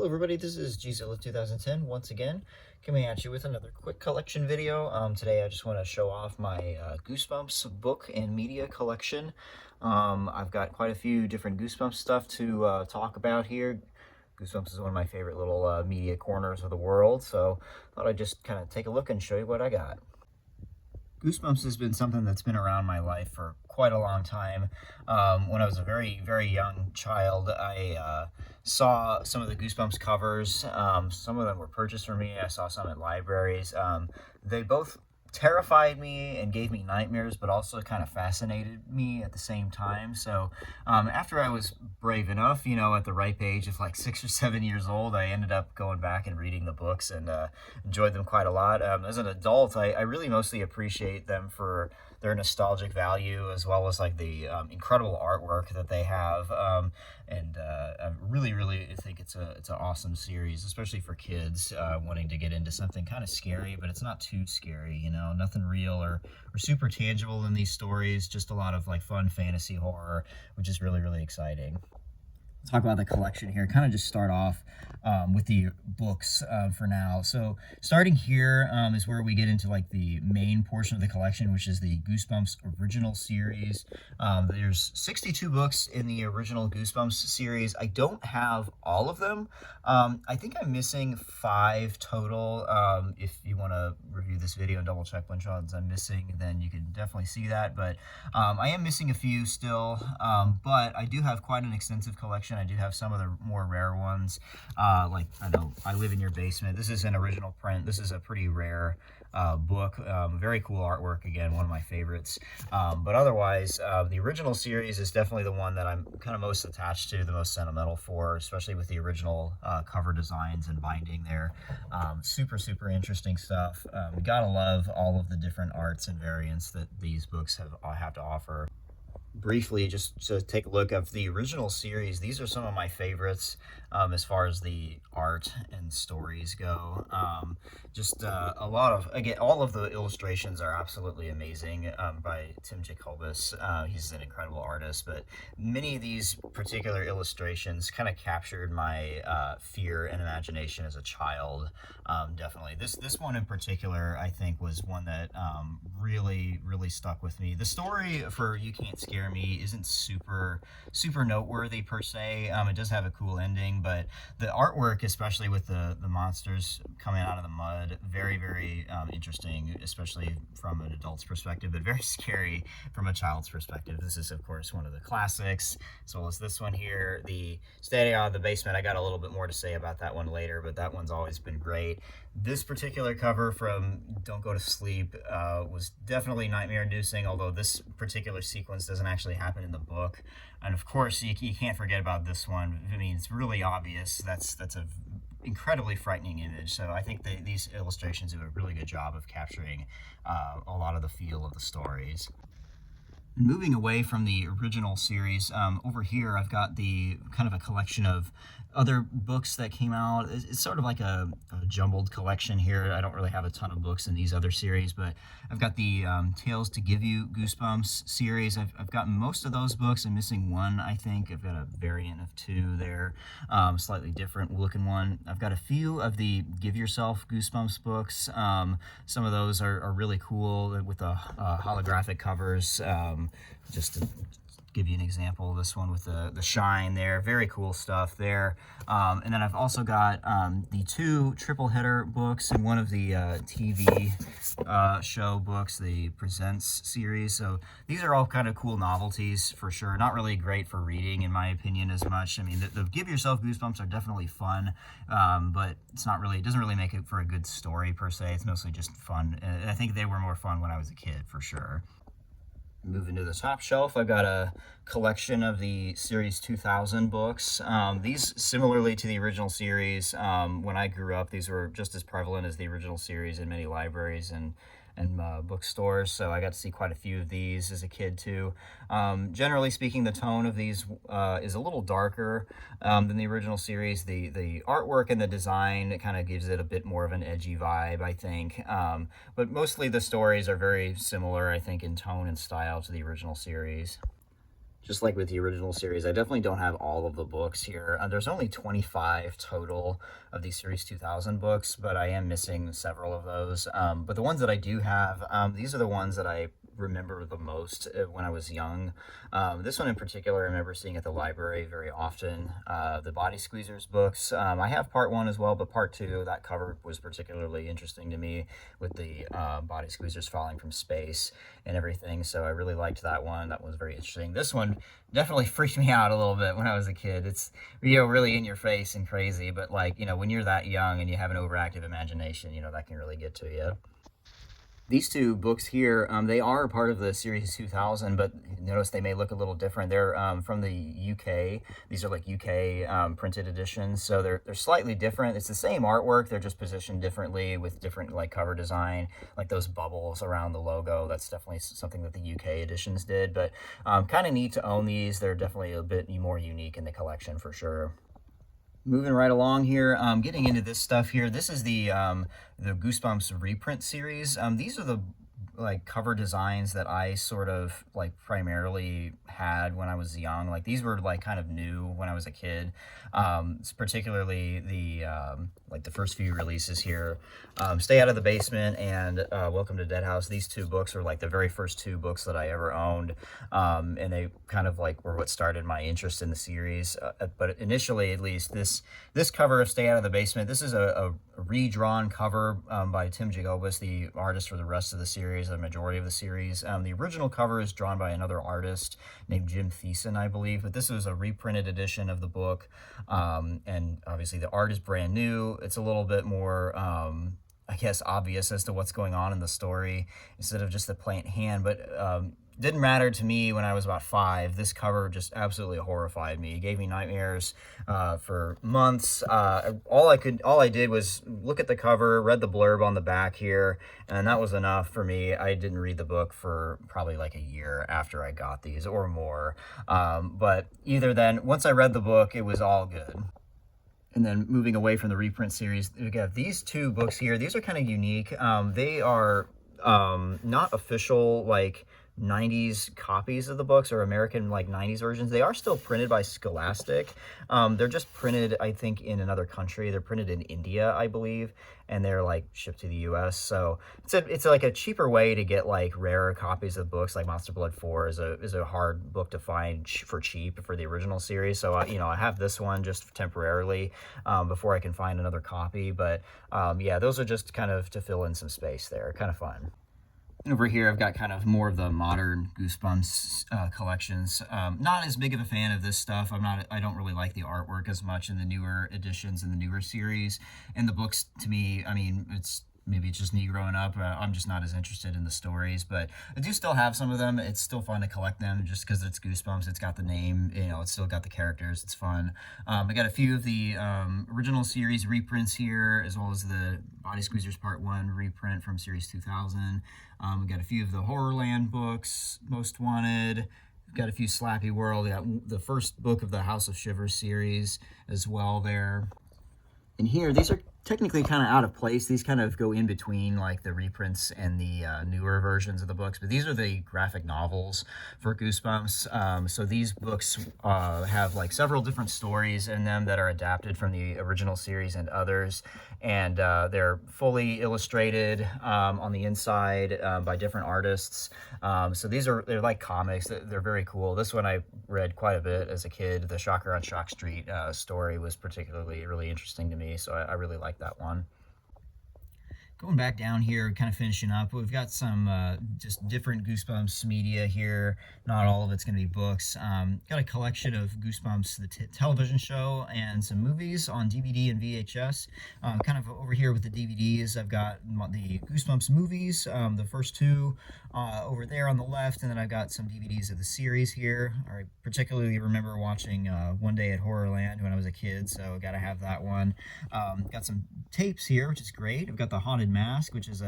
Hello everybody, this is Gzilla 2010 once again, coming at you with another quick collection video. Today I just want to show off my Goosebumps book and media collection. I've got quite a few different Goosebumps stuff to talk about here. Goosebumps is one of my favorite little media corners of the world, so I thought I'd just kind of take a look and show you what I got. Goosebumps has been something that's been around my life for quite a long time. When I was a very, very young child, I saw some of the Goosebumps covers. Some of them were purchased for me. I saw some at libraries. They both terrified me and gave me nightmares, but also kind of fascinated me at the same time. So after I was brave enough, at the ripe age of like 6 or 7 years old, I ended up going back and reading the books and enjoyed them quite a lot. As an adult, I really mostly appreciate them for their nostalgic value, as well as like the incredible artwork that they have. I really think it's an awesome series, especially for kids wanting to get into something kind of scary, but it's not too scary, nothing real or super tangible in these stories, just a lot of like fun fantasy horror, which is really exciting. Talk about the collection here, kind of just start off with the books for now. So starting here is where we get into like the main portion of the collection, which is the Goosebumps original series. There's 62 books in the original Goosebumps series. I don't have all of them. I think I'm missing 5 total. If you want to review this video and double check which ones I'm missing, then you can definitely see that. But I am missing a few still, but I do have quite an extensive collection. I do have some of the more rare ones, like I know I Live in Your Basement. This is an original print. This is a pretty rare book. Very cool artwork, again, one of my favorites. But otherwise, the original series is definitely the one that I'm kind of most attached to, the most sentimental for, especially with the original cover designs and binding there. Super interesting stuff. We gotta love all of the different arts and variants that these books have to offer. Briefly, just to take a look at the original series, these are some of my favorites as far as the art and stories go. Just a lot of, again, all of the illustrations are absolutely amazing by Tim Jacobus. He's an incredible artist, but many of these particular illustrations kind of captured my fear and imagination as a child. Definitely. This one in particular, I think, was one that really stuck with me. The story for You Can't Scare Me isn't super noteworthy per se. It does have a cool ending, but the artwork, especially with the monsters coming out of the mud, very interesting, especially from an adult's perspective, but very scary from a child's perspective. This is, of course, one of the classics, as well as this one here, the Standing Out of the Basement. I got a little bit more to say about that one later, but that one's always been great. This particular cover from Don't Go to Sleep was definitely nightmare-inducing, although this particular sequence doesn't actually happen in the book. And of course, you can't forget about this one. I mean, it's really obvious. That's a incredibly frightening image. So I think these illustrations do a really good job of capturing a lot of the feel of the stories. Moving away from the original series, over here I've got the kind of a collection of other books that came out. It's sort of like a jumbled collection here. I don't really have a ton of books in these other series, but I've got the Tales to Give You Goosebumps series. I've gotten most of those books. I'm missing one, I think. I've got a variant of 2 there, slightly different looking one. I've got a few of the Give Yourself Goosebumps books. Some of those are really cool with the holographic covers. Just to give you an example, this one with the shine there, very cool stuff there. And then I've also got the 2 triple header books and one of the TV show books, the Presents series. So these are all kind of cool novelties for sure. Not really great for reading, in my opinion, as much. I mean, the Give Yourself Goosebumps are definitely fun, but it doesn't really make it for a good story per se. It's mostly just fun. And I think they were more fun when I was a kid, for sure. Moving to the top shelf, I've got a collection of the Series 2000 books. These, similarly to the original series, when I grew up, these were just as prevalent as the original series in many libraries and bookstores, so I got to see quite a few of these as a kid too. Generally speaking, the tone of these is a little darker than the original series. The artwork and the design kind of gives it a bit more of an edgy vibe, I think. But mostly the stories are very similar, I think, in tone and style to the original series. Just like with the original series, I definitely don't have all of the books here. There's only 25 total of these Series 2000 books, but I am missing several of those. But the ones that I do have, these are the ones that I remember the most when I was young. This one in particular, I remember seeing at the library very often. The Body Squeezers books. I have part one as well, but part two, that cover was particularly interesting to me with the Body Squeezers falling from space and everything. So I really liked that one. That was very interesting. This one definitely freaked me out a little bit when I was a kid. It's, really in your face and crazy, but like, when you're that young and you have an overactive imagination, that can really get to you. These two books here, they are part of the Series 2000, but notice they may look a little different. They're from the UK. These are like UK printed editions, so they're slightly different. It's the same artwork, they're just positioned differently with different like cover design, like those bubbles around the logo. That's definitely something that the UK editions did, but kind of neat to own these. They're definitely a bit more unique in the collection for sure. Moving right along here, getting into this stuff here. This is the Goosebumps reprint series. These are the like cover designs that I sort of like primarily had when I was young. Like these were like kind of new when I was a kid. Particularly the like the first few releases here, Stay Out of the Basement and Welcome to Dead House. These two books are like the very first two books that I ever owned, and they kind of like were what started my interest in the series. But initially, at least, this cover of Stay Out of the Basement, this is a redrawn cover by Tim Jacobus, the artist for the rest of the series, the majority of the series. The original cover is drawn by another artist named Jim Thiessen, I believe, but this was a reprinted edition of the book, and obviously the art is brand new. It's a little bit more, I guess, obvious as to what's going on in the story instead of just the plant hand, but didn't matter to me when I was about 5. This cover just absolutely horrified me. It gave me nightmares for months. All I did was look at the cover, read the blurb on the back here, and that was enough for me. I didn't read the book for probably like a year after I got these or more. But either then, once I read the book, it was all good. And then moving away from the reprint series, we have these two books here. These are kind of unique. They are not official like 90s copies of the books or American like 90s versions. They are still printed by Scholastic. They're just printed, I think, in another country. They're printed in India, I believe, and they're like shipped to the US. So it's like a cheaper way to get like rarer copies of books. Like Monster Blood 4 is a hard book to find for cheap for the original series. So I have this one just temporarily before I can find another copy. But yeah, those are just kind of to fill in some space there. Kind of fun. Over here, I've got kind of more of the modern Goosebumps collections. Not as big of a fan of this stuff. I don't really like the artwork as much in the newer editions and the newer series. And the books, to me, I mean, maybe it's just me growing up. I'm just not as interested in the stories, but I do still have some of them. It's still fun to collect them just because it's Goosebumps. It's got the name, it's still got the characters. It's fun. I got a few of the original series reprints here, as well as the Body Squeezers Part 1 reprint from Series 2000. We got a few of the Horrorland books, Most Wanted. We've got a few Slappy World. We got the first book of the House of Shivers series as well there. And here, these are technically kind of out of place. These kind of go in between like the reprints and the newer versions of the books, but these are the graphic novels for Goosebumps. So these books have like several different stories in them that are adapted from the original series and others, and they're fully illustrated on the inside by different artists. So they're like comics. They're very cool. This one I read quite a bit as a kid. The Shocker on Shock Street story was particularly really interesting to me, so I really like that one. Going back down here, kind of finishing up, we've got some just different Goosebumps media here. Not all of it's going to be books. Got a collection of Goosebumps, the television show, and some movies on DVD and VHS. Kind of over here with the DVDs, I've got the Goosebumps movies, the first two over there on the left, and then I've got some DVDs of the series here. I particularly remember watching One Day at Horrorland when I was a kid, so got to have that one. Got some tapes here, which is great. I've got the Haunted Mask, which is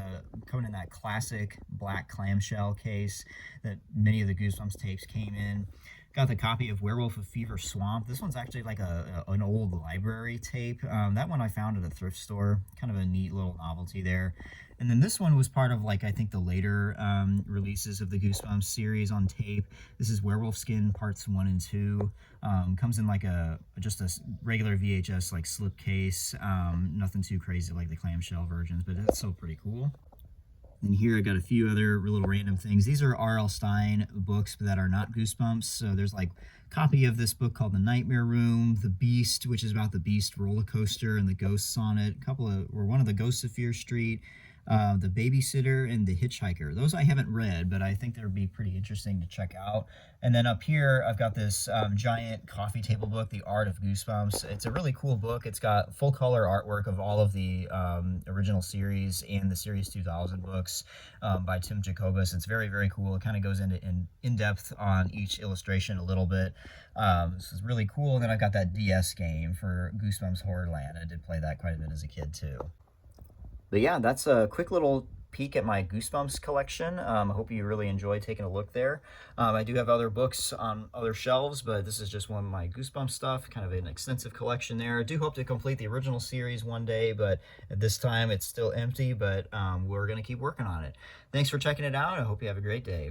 coming in that classic black clamshell case that many of the Goosebumps tapes came in. Got the copy of Werewolf of Fever Swamp. This one's actually like an old library tape. That one I found at a thrift store. Kind of a neat little novelty there. And then this one was part of, like, I think the later releases of the Goosebumps series on tape. This is Werewolf Skin Parts 1 and 2. Comes in like just a regular VHS like slip case. Nothing too crazy like the clamshell versions, but it's still pretty cool. And here I got a few other little random things. These are R.L. Stine books that are not Goosebumps. So there's like a copy of this book called The Nightmare Room, The Beast, which is about the Beast roller coaster and the ghosts on it. One of the Ghosts of Fear Street, The Babysitter, and The Hitchhiker. Those I haven't read, but I think they'll be pretty interesting to check out. And then up here, I've got this giant coffee table book, The Art of Goosebumps. It's a really cool book. It's got full color artwork of all of the original series and the Series 2000 books by Tim Jacobus. It's very, very cool. It kind of goes into in depth on each illustration a little bit. This is really cool. And then I've got that DS game for Goosebumps Horrorland. I did play that quite a bit as a kid too. But yeah, that's a quick little peek at my Goosebumps collection. I hope you really enjoyed taking a look there. I do have other books on other shelves, but this is just one of my Goosebumps stuff, kind of an extensive collection there. I do hope to complete the original series one day, but at this time it's still empty, but we're going to keep working on it. Thanks for checking it out. I hope you have a great day.